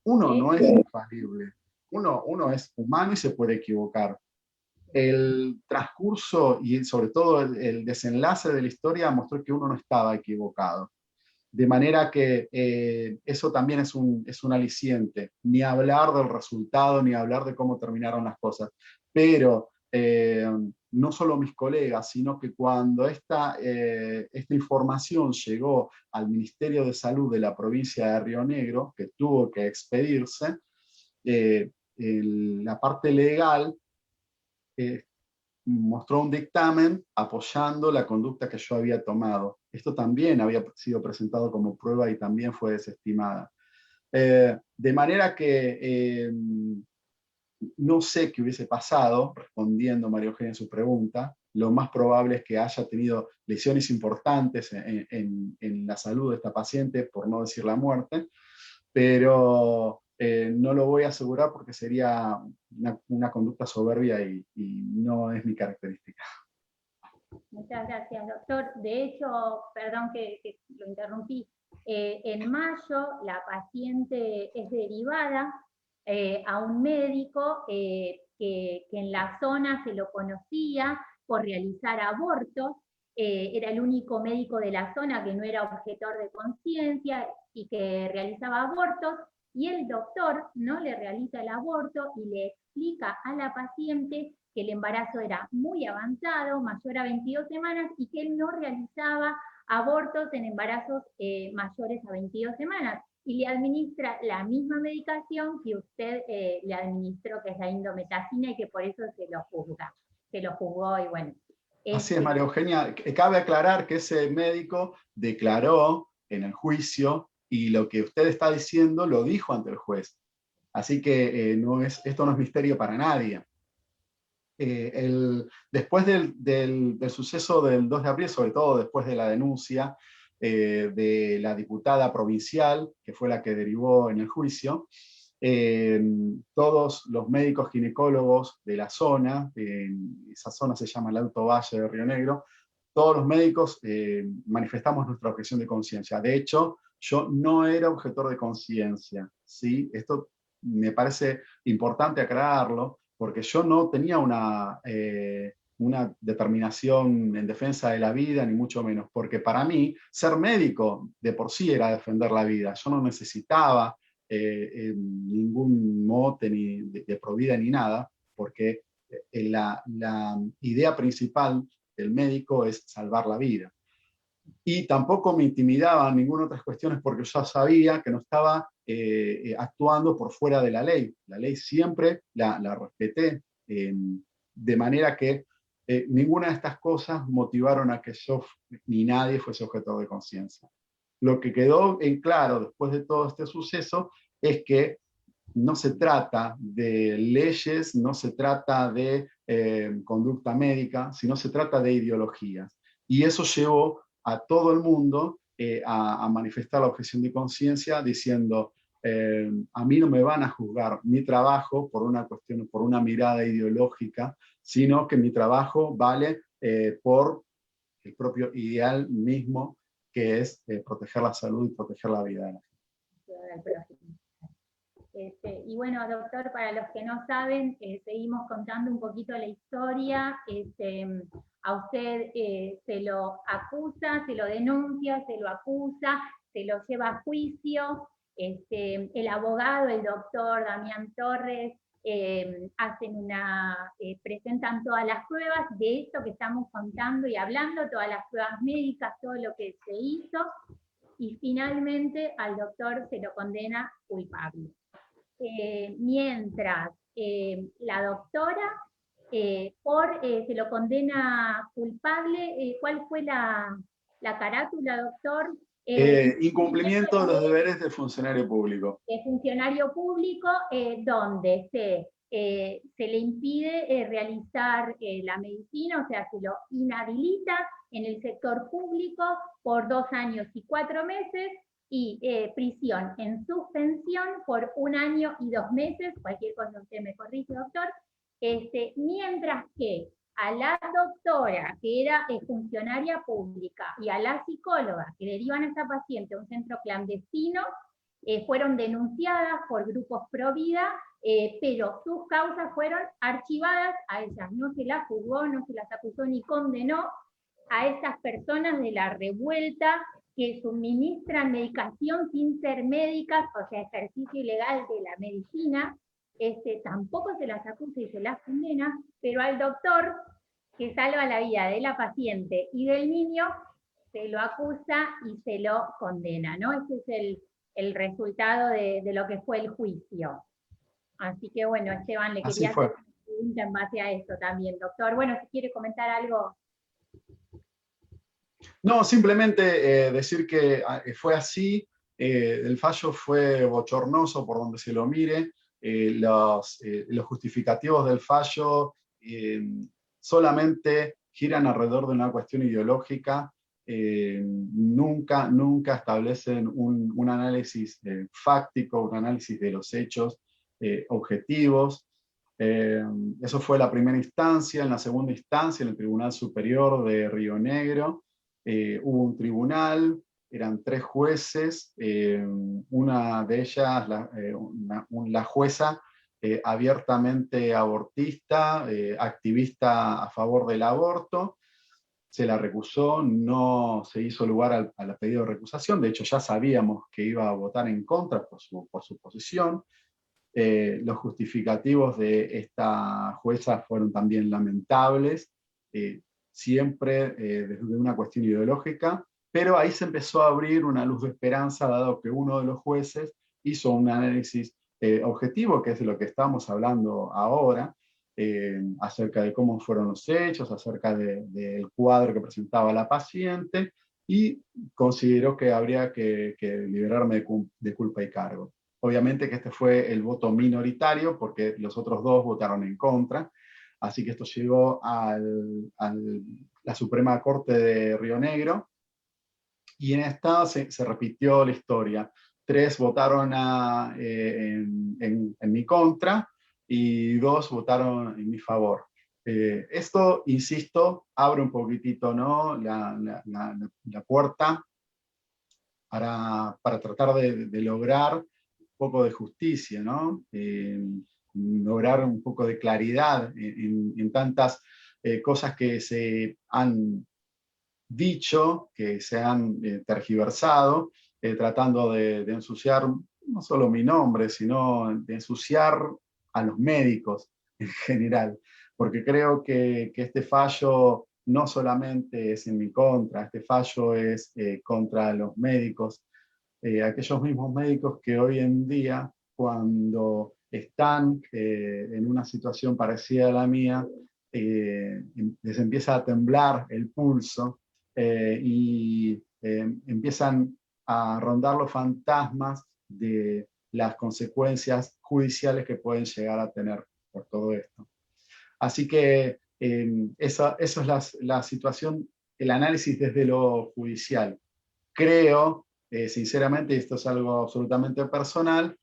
B: Uno no es infalible, uno es humano y se puede equivocar. El transcurso y sobre todo el desenlace de la historia mostró que uno no estaba equivocado. De manera que eso también es un aliciente, ni hablar del resultado, ni hablar de cómo terminaron las cosas. Pero no solo mis colegas, sino que cuando esta información llegó al Ministerio de Salud de la provincia de Río Negro, que tuvo que expedirse, la parte legal mostró un dictamen apoyando la conducta que yo había tomado. Esto también había sido presentado como prueba y también fue desestimada. De manera que no sé qué hubiese pasado, respondiendo María Eugenia a su pregunta. Lo más probable es que haya tenido lesiones importantes en la salud de esta paciente, por no decir la muerte, pero no lo voy a asegurar porque sería una conducta soberbia y no es mi característica.
C: Muchas gracias, doctor. De hecho, perdón que lo interrumpí, en mayo la paciente es derivada a un médico que en la zona se lo conocía por realizar abortos, era el único médico de la zona que no era objetor de conciencia y que realizaba abortos, y el doctor no le realiza el aborto y le explica a la paciente que el embarazo era muy avanzado, mayor a 22 semanas, y que él no realizaba abortos en embarazos mayores a 22 semanas, y le administra la misma medicación que usted le administró, que es la indometacina, y que por eso se lo juzgó, y bueno.
B: Así es, María Eugenia. Cabe aclarar que ese médico declaró en el juicio, y lo que usted está diciendo lo dijo ante el juez. Así que esto no es misterio para nadie. Después del suceso del 2 de abril, sobre todo después de la denuncia de la diputada provincial, que fue la que derivó en el juicio, todos los médicos ginecólogos de la zona, esa zona se llama el Alto Valle de Río Negro, todos los médicos manifestamos nuestra objeción de conciencia. De hecho, yo no era objetor de conciencia, ¿sí? Esto me parece importante aclararlo, porque yo no tenía una determinación en defensa de la vida, ni mucho menos, porque para mí ser médico de por sí era defender la vida. Yo no necesitaba ningún mote ni de provida ni nada, porque la idea principal del médico es salvar la vida. Y tampoco me intimidaban ninguna otras cuestiones, porque yo sabía que no estaba actuando por fuera de la ley. La ley siempre la respeté, de manera que ninguna de estas cosas motivaron a que yo ni nadie fuese objetor de conciencia. Lo que quedó en claro después de todo este suceso es que no se trata de leyes, no se trata de conducta médica, sino se trata de ideologías. Y eso llevó a todo el mundo a manifestar la objeción de conciencia diciendo, a mí no me van a juzgar mi trabajo por una cuestión, por una mirada ideológica, sino que mi trabajo vale por el propio ideal mismo, que es proteger la salud y proteger la vida de la gente.
C: Y bueno, doctor, para los que no saben, seguimos contando un poquito la historia. A usted se lo acusa, se lo denuncia, se lo acusa, se lo lleva a juicio. El abogado, el doctor Damián Torres, presentan todas las pruebas de esto que estamos contando y hablando, todas las pruebas médicas, todo lo que se hizo, y finalmente al doctor se lo condena culpable. Mientras la doctora se lo condena culpable. ¿Cuál fue la carátula, doctor?
B: Incumplimiento de los deberes del funcionario público.
C: De funcionario público, donde se le impide realizar la medicina, o sea, se lo inhabilita en el sector público por 2 años y 4 meses, y prisión en suspensión por 1 año y 2 meses, cualquier cosa usted me corrige, doctor, mientras que a la doctora, que era funcionaria pública, y a la psicóloga que derivan a esta paciente a un centro clandestino, fueron denunciadas por grupos pro vida, pero sus causas fueron archivadas. A ellas no se las juzgó, no se las acusó ni condenó. A estas personas de la revuelta que suministran medicación sin ser médicas, o sea, ejercicio ilegal de la medicina, tampoco se las acusa y se las condena, pero al doctor que salva la vida de la paciente y del niño se lo acusa y se lo condena, ¿no? Ese es el resultado de lo que fue el juicio. Así que bueno, Esteban, le quería hacer una pregunta en base a esto también, doctor. Bueno, si quiere comentar algo.
B: No, simplemente decir que fue así, el fallo fue bochornoso por donde se lo mire, los justificativos del fallo solamente giran alrededor de una cuestión ideológica, nunca establecen un análisis fáctico, un análisis de los hechos objetivos. Eso fue la primera instancia. En la segunda instancia, en el Tribunal Superior de Río Negro, hubo un tribunal, eran 3 jueces, una de ellas, la jueza abiertamente abortista, activista a favor del aborto, se la recusó, no se hizo lugar al pedido de recusación. De hecho, ya sabíamos que iba a votar en contra por su posición. Los justificativos de esta jueza fueron también lamentables, siempre desde una cuestión ideológica, pero ahí se empezó a abrir una luz de esperanza, dado que uno de los jueces hizo un análisis objetivo, que es de lo que estamos hablando ahora, acerca de cómo fueron los hechos, acerca del cuadro que presentaba la paciente, y consideró que habría que liberarme de culpa y cargo. Obviamente que este fue el voto minoritario, porque los otros dos votaron en contra, así que esto llegó a la Suprema Corte de Río Negro, y en esta se repitió la historia. 3 votaron en mi contra, y 2 votaron en mi favor. Esto, insisto, abre un poquitito, ¿no?, la puerta para tratar de lograr un poco de justicia, ¿no? Lograr un poco de claridad en tantas cosas que se han dicho, que se han tergiversado, tratando de ensuciar no solo mi nombre, sino de ensuciar a los médicos en general, porque creo que este fallo no solamente es en mi contra, este fallo es contra los médicos, aquellos mismos médicos que hoy en día, cuando están en una situación parecida a la mía, les empieza a temblar el pulso, y empiezan a rondar los fantasmas de las consecuencias judiciales que pueden llegar a tener por todo esto. Así que esa es la situación, el análisis desde lo judicial. Creo, sinceramente, y esto es algo absolutamente personal,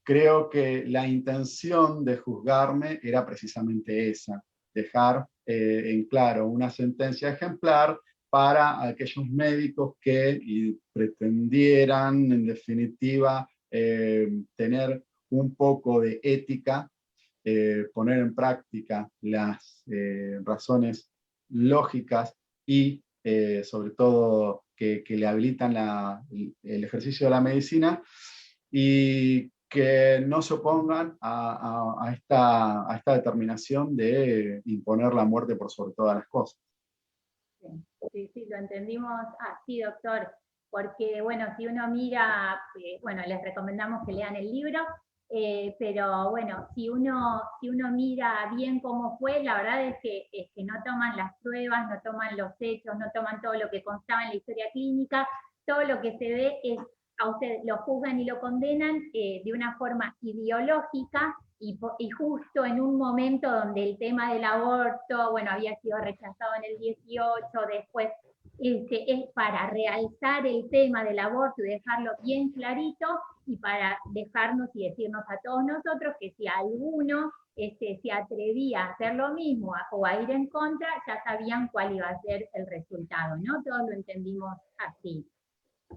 B: creo que la intención de juzgarme era precisamente esa, dejar en claro una sentencia ejemplar para aquellos médicos que pretendieran, en definitiva, tener un poco de ética, poner en práctica las razones lógicas y sobre todo que le habilitan el ejercicio de la medicina, y que no se opongan a esta determinación de imponer la muerte por sobre todas las cosas.
C: Sí, lo entendimos así, doctor, porque, bueno, si uno mira, bueno, les recomendamos que lean el libro, pero bueno, si uno mira bien cómo fue, la verdad es que no toman las pruebas, no toman los hechos, no toman todo lo que constaba en la historia clínica, todo lo que se ve es, a usted lo juzgan y lo condenan de una forma ideológica, y justo en un momento donde el tema del aborto, bueno, había sido rechazado en el 18, después es para realzar el tema del aborto y dejarlo bien clarito, y para dejarnos y decirnos a todos nosotros que si alguno se atrevía a hacer lo mismo o a ir en contra, ya sabían cuál iba a ser el resultado, ¿no? Todos lo entendimos así.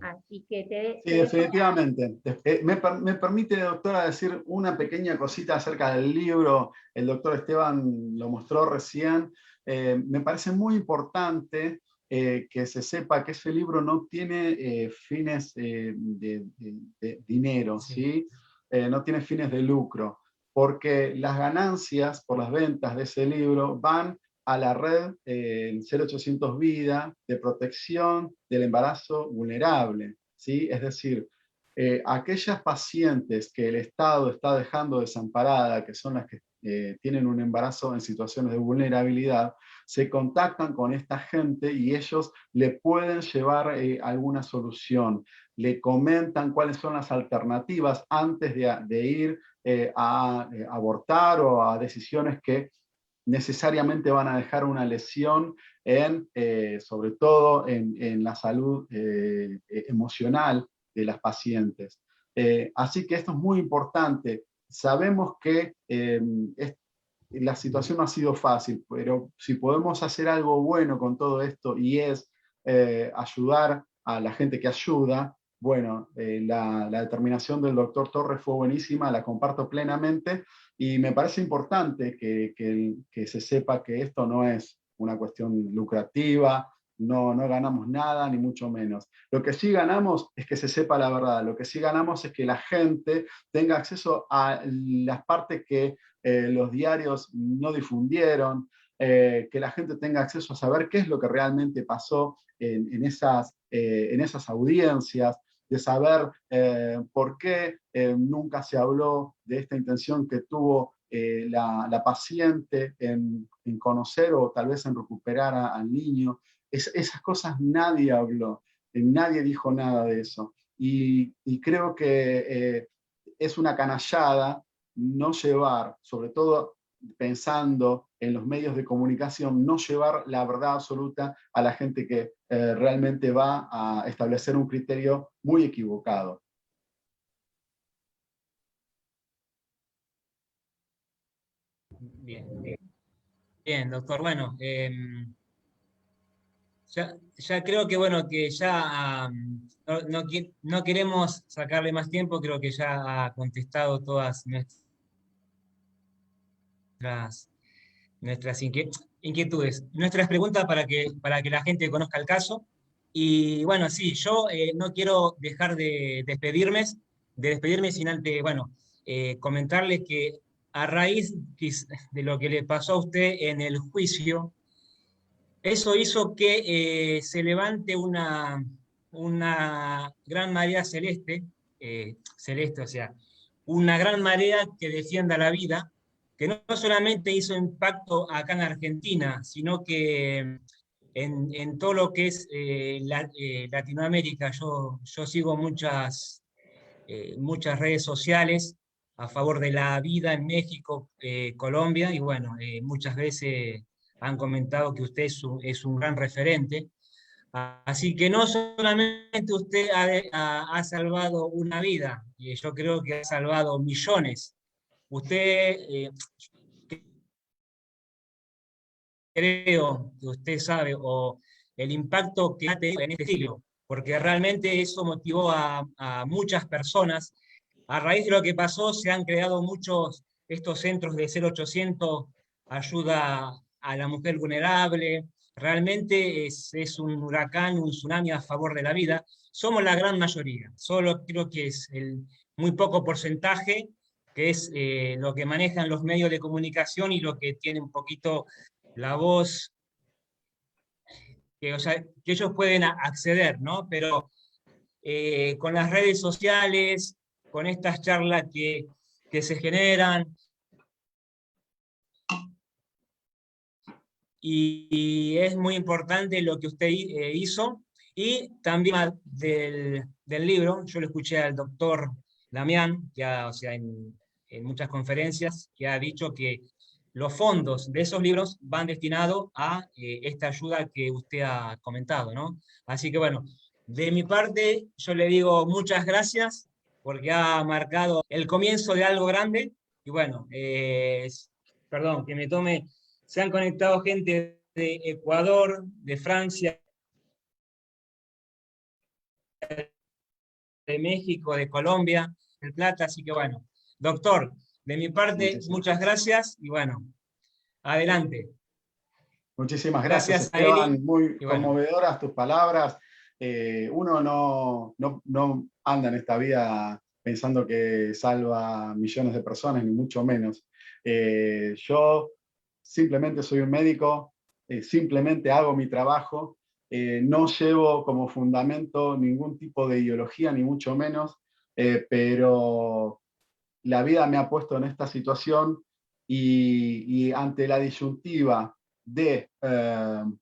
C: Así que
B: sí, definitivamente. Me permite, doctora, decir una pequeña cosita acerca del libro. El doctor Esteban lo mostró recién. Me parece muy importante que se sepa que ese libro no tiene fines de dinero, ¿sí? No tiene fines de lucro, porque las ganancias por las ventas de ese libro van a la red 0800 Vida de protección del embarazo vulnerable, ¿sí? Es decir, aquellas pacientes que el Estado está dejando desamparadas, que son las que tienen un embarazo en situaciones de vulnerabilidad, se contactan con esta gente y ellos le pueden llevar alguna solución, le comentan cuáles son las alternativas antes de ir a abortar, o a decisiones que necesariamente van a dejar una lesión sobre todo en la salud emocional de las pacientes. Así que esto es muy importante. Sabemos que la situación no ha sido fácil, pero si podemos hacer algo bueno con todo esto, y es ayudar a la gente que ayuda, bueno, la determinación del doctor Torres fue buenísima, la comparto plenamente, y me parece importante que se sepa que esto no es una cuestión lucrativa, no ganamos nada, ni mucho menos. Lo que sí ganamos es que se sepa la verdad, lo que sí ganamos es que la gente tenga acceso a las partes que los diarios no difundieron, que la gente tenga acceso a saber qué es lo que realmente pasó en esas audiencias, de saber por qué nunca se habló de esta intención que tuvo la paciente en conocer o tal vez en recuperar al niño. Esas cosas nadie habló, nadie dijo nada de eso. Y creo que es una canallada no llevar, sobre todo pensando en los medios de comunicación, no llevar la verdad absoluta a la gente que realmente va a establecer un criterio muy equivocado.
D: Bien, bien, doctor. Bueno, ya creo que, bueno, que ya no queremos sacarle más tiempo, creo que ya ha contestado todas nuestras inquietudes, nuestras preguntas para que la gente conozca el caso. Y bueno, sí, yo no quiero dejar de despedirme sin antes, bueno, comentarles que a raíz de lo que le pasó a usted en el juicio, eso hizo que se levante una gran marea celeste, o sea, una gran marea que defienda la vida, que no solamente hizo impacto acá en Argentina, sino que en todo lo que es Latinoamérica. Yo sigo muchas redes sociales a favor de la vida en México, Colombia, y bueno, muchas veces han comentado que usted es un gran referente. Así que no solamente usted ha salvado una vida, y yo creo que ha salvado millones. Usted, creo que usted sabe, o el impacto que ha tenido en este siglo, porque realmente eso motivó a muchas personas. A raíz de lo que pasó, se han creado muchos estos centros de 0800, ayuda a la mujer vulnerable. Realmente es un huracán, un tsunami a favor de la vida. Somos la gran mayoría, solo creo que es el muy poco porcentaje, que es lo que manejan los medios de comunicación y lo que tiene un poquito la voz, o sea, que ellos pueden acceder, ¿no? Pero con las redes sociales, con estas charlas que se generan, y es muy importante lo que usted hizo, y también del libro, yo lo escuché al doctor Damián, o sea, en muchas conferencias, que ha dicho que los fondos de esos libros van destinados a esta ayuda que usted ha comentado, ¿no? Así que bueno, de mi parte, yo le digo muchas gracias, porque ha marcado el comienzo de algo grande, y bueno, perdón, que me tome, se han conectado gente de Ecuador, de Francia, de México, de Colombia, del Plata, así que bueno, doctor, de mi parte, muchas gracias, y bueno, adelante.
B: Muchísimas gracias,
D: Gracias a Eli.
B: Esteban. Muy
D: Y bueno,
B: conmovedoras tus palabras. Uno no anda en esta vida pensando que salva millones de personas, ni mucho menos. Yo simplemente soy un médico, simplemente hago mi trabajo, no llevo como fundamento ningún tipo de ideología, ni mucho menos, pero la vida me ha puesto en esta situación y ante la disyuntiva de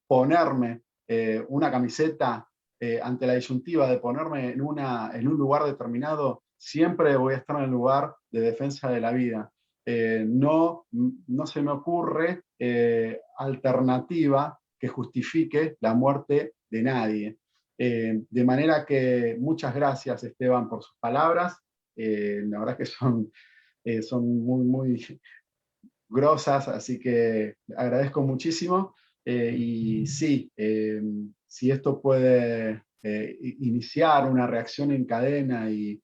B: ponerme una camiseta, ante la disyuntiva de ponerme en un lugar determinado, siempre voy a estar en el lugar de defensa de la vida. No se me ocurre alternativa que justifique la muerte de nadie. De manera que muchas gracias, Esteban, por sus palabras. La verdad que son muy grosas, así que agradezco muchísimo. Y sí, si esto puede iniciar una reacción en cadena y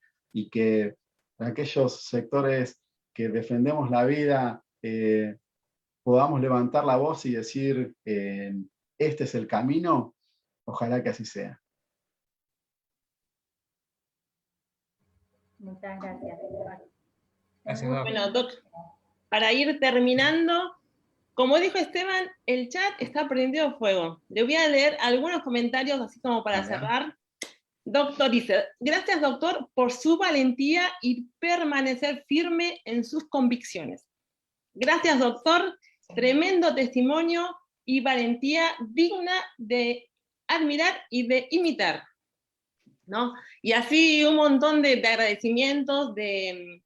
B: que aquellos sectores que defendemos la vida podamos levantar la voz y decir, este es el camino, ojalá que así sea.
C: Muchas gracias, doctor.
D: Gracias, Doc.
A: Bueno, Doc, para ir terminando, como dijo Esteban, el chat está prendido fuego. Le voy a leer algunos comentarios así como para cerrar. Doctor dice, gracias doctor por su valentía y permanecer firme en sus convicciones. Gracias doctor, tremendo testimonio y valentía digna de admirar y de imitar, ¿no? Y así un montón de agradecimientos, sí,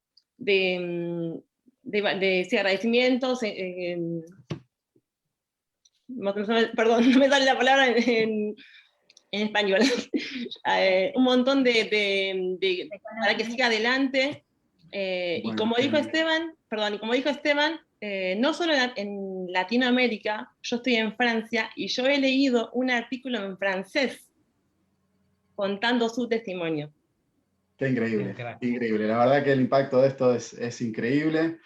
A: agradecimientos, perdón, no me sale la palabra en español, un montón para que siga adelante, y como dijo Esteban, no solo en Latinoamérica, yo estoy en Francia y yo he leído un artículo en francés contando su testimonio.
B: Qué increíble, increíble. La verdad que el impacto de esto es increíble.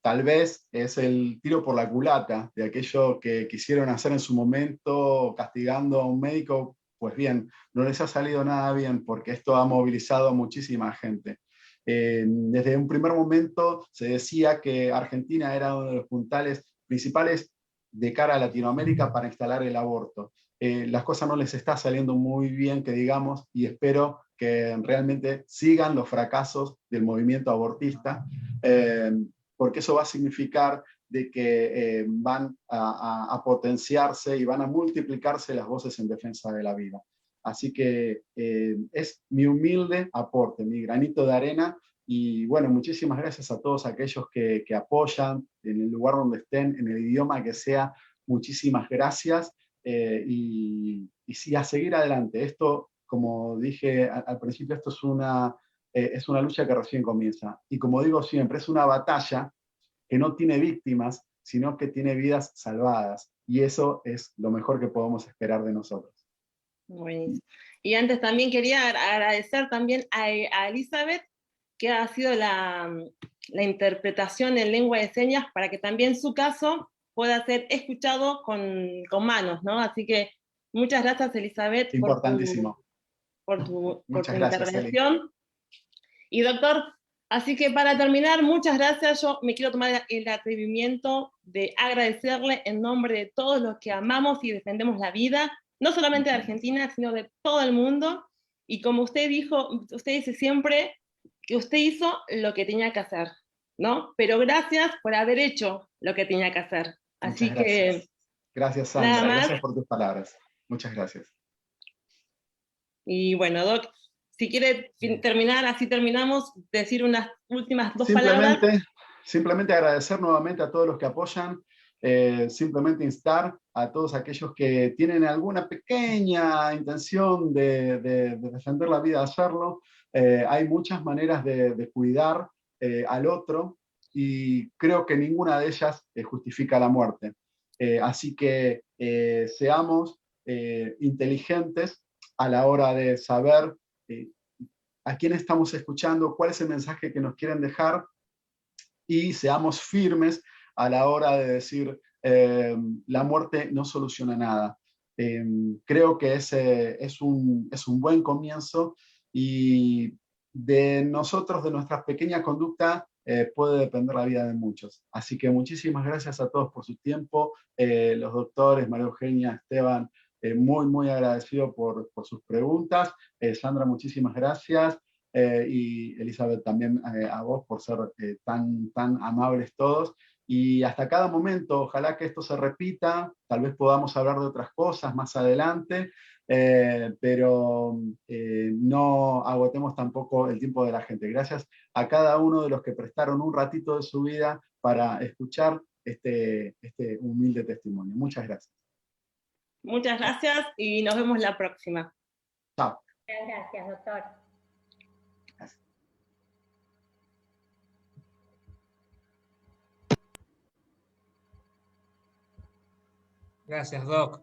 B: Tal vez es el tiro por la culata de aquello que quisieron hacer en su momento castigando a un médico. Pues bien, no les ha salido nada bien porque esto ha movilizado a muchísima gente. Desde un primer momento se decía que Argentina era uno de los puntales principales de cara a Latinoamérica para instalar el aborto. Las cosas no les está saliendo muy bien, que digamos, y espero que realmente sigan los fracasos del movimiento abortista, porque eso va a significar de que van a potenciarse y van a multiplicarse las voces en defensa de la vida. Así que es mi humilde aporte, mi granito de arena, y bueno, muchísimas gracias a todos aquellos que apoyan en el lugar donde estén, en el idioma que sea, muchísimas gracias, y sí, a seguir adelante. Esto, como dije al principio, esto es una lucha que recién comienza, y como digo siempre, es una batalla que no tiene víctimas, sino que tiene vidas salvadas, y eso es lo mejor que podemos esperar de nosotros.
A: Buenísimo. Y antes también quería agradecer también a Elizabeth, que ha sido la interpretación en lengua de señas para que también su caso pueda ser escuchado con manos, ¿no? Así que muchas gracias, Elizabeth,
B: Importantísimo.
A: por tu
B: Gracias,
A: intervención.
B: Eli.
A: Y doctor, así que para terminar, muchas gracias. Yo me quiero tomar el atrevimiento de agradecerle en nombre de todos los que amamos y defendemos la vida, no solamente de Argentina, sino de todo el mundo. Y como usted dijo, usted dice siempre que usted hizo lo que tenía que hacer, ¿no? Pero gracias por haber hecho lo que tenía que hacer. Así
B: Muchas gracias.
A: Que...
B: Gracias, Sandra. Gracias por tus palabras. Muchas gracias.
A: Y bueno, Doc, si quiere terminar, así terminamos, decir unas últimas dos palabras.
B: Simplemente agradecer nuevamente a todos los que apoyan, simplemente instar a todos aquellos que tienen alguna pequeña intención de defender la vida, hacerlo. Hay muchas maneras de cuidar al otro, y creo que ninguna de ellas justifica la muerte. Así que seamos inteligentes a la hora de saber a quién estamos escuchando, cuál es el mensaje que nos quieren dejar, y seamos firmes a la hora de decir la muerte no soluciona nada. Creo que ese es un buen comienzo, y de nosotros, de nuestra pequeña conducta, puede depender la vida de muchos. Así que muchísimas gracias a todos por su tiempo, los doctores, María Eugenia, Esteban, muy, muy agradecido por sus preguntas. Sandra, muchísimas gracias. Y Elizabeth, también a vos por ser tan amables todos. Y hasta cada momento, ojalá que esto se repita, tal vez podamos hablar de otras cosas más adelante, pero no agotemos tampoco el tiempo de la gente. Gracias a cada uno de los que prestaron un ratito de su vida para escuchar este humilde testimonio. Muchas gracias.
A: Muchas gracias y nos vemos la próxima.
B: Chao.
C: Muchas gracias, doctor.
D: Gracias, Doc.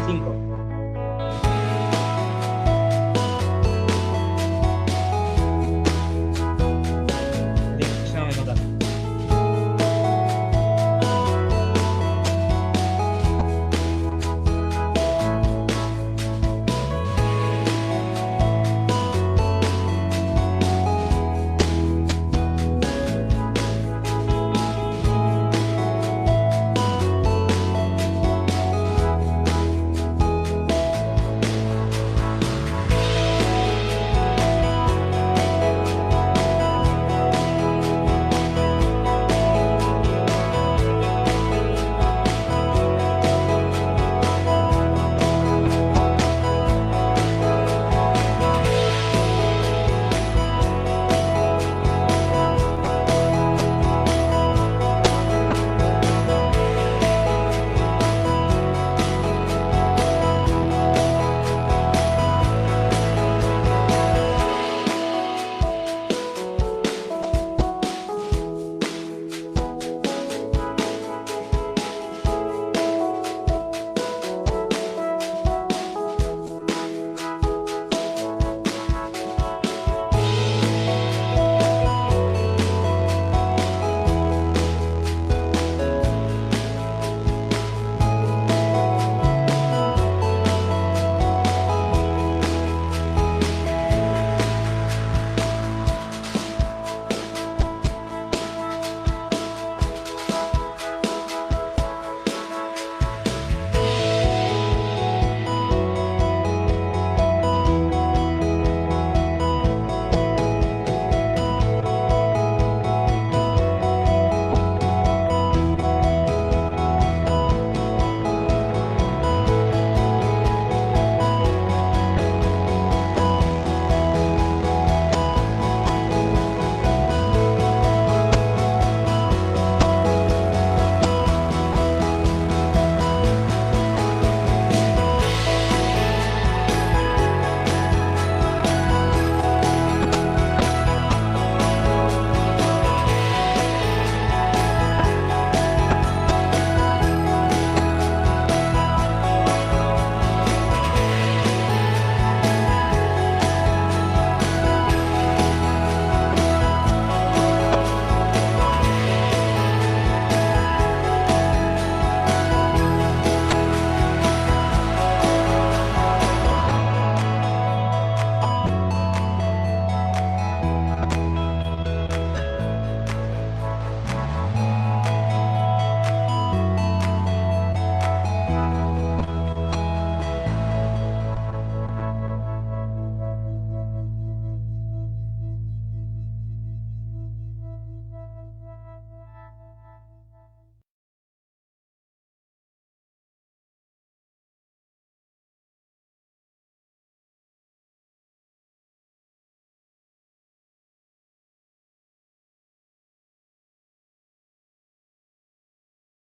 D: 5.